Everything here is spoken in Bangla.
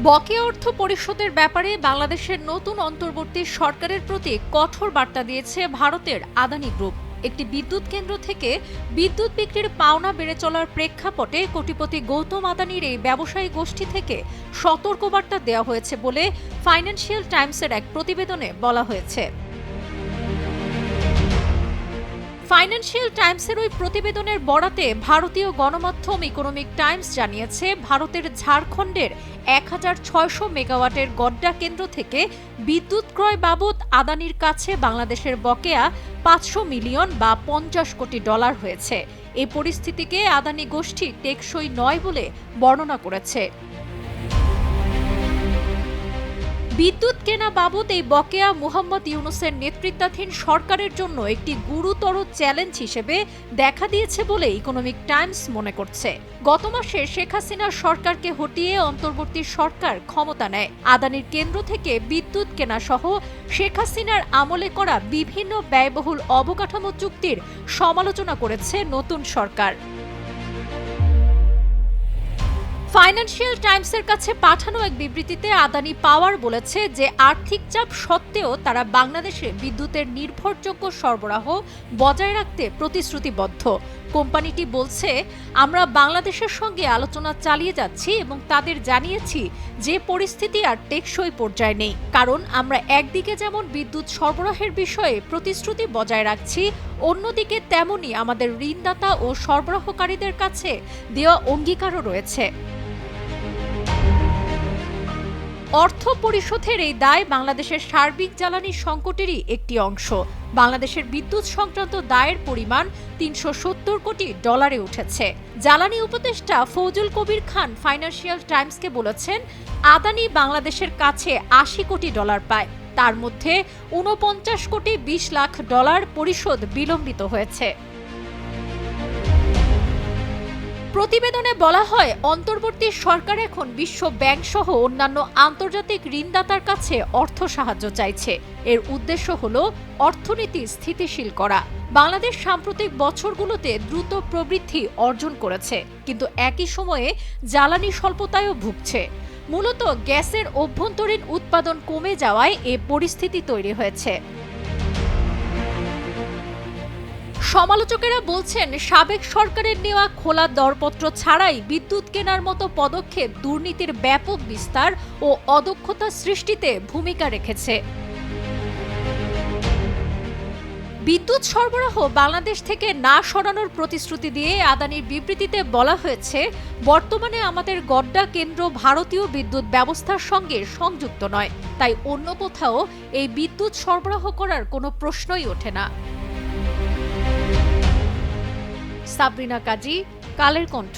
বকেয়া অর্থ পরিশোধের ব্যাপারে বাংলাদেশের নতুন অন্তর্বর্তী সরকারের প্রতি কঠোর বার্তা দিয়েছে ভারতের আদানি গ্রুপ। একটি বিদ্যুৎ কেন্দ্র থেকে বিদ্যুৎ বিক্রির পাওনা বেড়ে চলার প্রেক্ষাপটে কোটিপতি গৌতম আদানির এই ব্যবসায়ী গোষ্ঠী থেকে সতর্কবার্তা দেওয়া হয়েছে বলে ফাইন্যান্সিয়াল টাইমসের এক প্রতিবেদনে বলা হয়েছে। ফাইন্যান্সিয়াল টাইমসের ওই প্রতিবেদনের বরাতে ভারতীয় গণমাধ্যম ইকোনমিক টাইমস জানিয়েছে, ভারতের ঝাড়খণ্ডের ১৬০০ মেগাওয়াটের গড্ডা কেন্দ্র থেকে বিদ্যুৎ ক্রয় বাবদ আদানির কাছে বাংলাদেশের বকেয়া ৫০০ মিলিয়ন বা ৫০ কোটি ডলার হয়েছে। এই পরিস্থিতিকে আদানি গোষ্ঠী টেকসই নয় বলে বর্ণনা করেছে। বিদ্যুৎ কেনা বাবদ এই বকেয়া মোহাম্মদ ইউনূসের নেতৃত্বাধীন সরকারের জন্য একটি গুরুতর চ্যালেঞ্জ হিসেবে দেখা দিয়েছে বলে ইকোনমিক টাইমস মনে করছে। গত মাসে শেখ হাসিনার সরকারকে হটিয়ে অন্তর্বর্তী সরকার ক্ষমতা নেয়। আদানির কেন্দ্র থেকে বিদ্যুৎ কেনা সহ শেখ হাসিনার আমলে করা বিভিন্ন ব্যয়বহুল অবকাঠামো চুক্তির সমালোচনা করেছে নতুন সরকার। ফাইন্যান্সিয়াল টাইমসের কাছে পাঠানো এক বিবৃতিতে আদানি পাওয়ার বলেছে যে আর্থিক চাপ সত্ত্বেও তারা বাংলাদেশে বিদ্যুতের নির্ভরযোগ্য সরবরাহ বজায় রাখতে প্রতিশ্রুতিবদ্ধ। কোম্পানিটি বলছে, আমরা বাংলাদেশের সঙ্গে আলোচনা চালিয়ে যাচ্ছি এবং তাদের জানিয়েছি যে পরিস্থিতি আর টেকসই পর্যায়ে নেই, কারণ আমরা একদিকে যেমন বিদ্যুৎ সরবরাহের বিষয়ে প্রতিশ্রুতি বজায় রাখছি, অন্যদিকে তেমনি আমাদের ঋণদাতা ও সরবরাহকারীদের কাছে দেওয়া অঙ্গীকারও রয়েছে। অর্থ পরিশোধের এই দায় বাংলাদেশের সার্বিক জ্বালানি সংকটেরই একটি অংশ। বাংলাদেশের বিদ্যুৎ সংক্রান্ত দায়ের পরিমাণ ৩৭০ কোটি ডলারে উঠেছে। জ্বালানি উপদেষ্টা ফৌজুল কবির খান ফাইন্যান্সিয়াল টাইমসকে বলেছেন, আদানি বাংলাদেশের কাছে ৮০ কোটি ডলার পায়, তার মধ্যে ৪৯ কোটি ২০ লাখ ডলার পরিশোধ বিলম্বিত হয়েছে। প্রতিবেদনে বলা হয়, অন্তর্বর্তী সরকার এখন বিশ্ব ব্যাংক সহ অন্যান্য আন্তর্জাতিক ঋণদাতার কাছে অর্থ সাহায্য চাইছে। এর উদ্দেশ্য হল অর্থনীতি স্থিতিশীল করা। বাংলাদেশ সাম্প্রতিক বছরগুলোতে দ্রুত প্রবৃদ্ধি অর্জন করেছে, কিন্তু একই সময়ে জ্বালানি স্বল্পতায়ও ভুগছে। মূলত গ্যাসের অভ্যন্তরীণ উৎপাদন কমে যাওয়ায় এ পরিস্থিতি তৈরি হয়েছে। সমালোচকেরা বলছেন, সাবেক সরকারের নেওয়া খোলা দরপত্র ছাড়াই বিদ্যুৎ কেনার মতো পদক্ষেপ দুর্নীতির ব্যাপক বিস্তার ও অদক্ষতা সৃষ্টিতে ভূমিকা রেখেছে। বিদ্যুৎ সরবরাহ বাংলাদেশ থেকে না সরানোর প্রতিশ্রুতি দিয়ে আদানির বিবৃতিতে বলা হয়েছে, বর্তমানে আমাদের গড্ডা কেন্দ্র ভারতীয় বিদ্যুৎ ব্যবস্থার সঙ্গে সংযুক্ত নয়, তাই অন্য কোথাও এই বিদ্যুৎ সরবরাহ করার কোনো প্রশ্নই ওঠে না। সাবরিনা কাজী, কালের কণ্ঠ।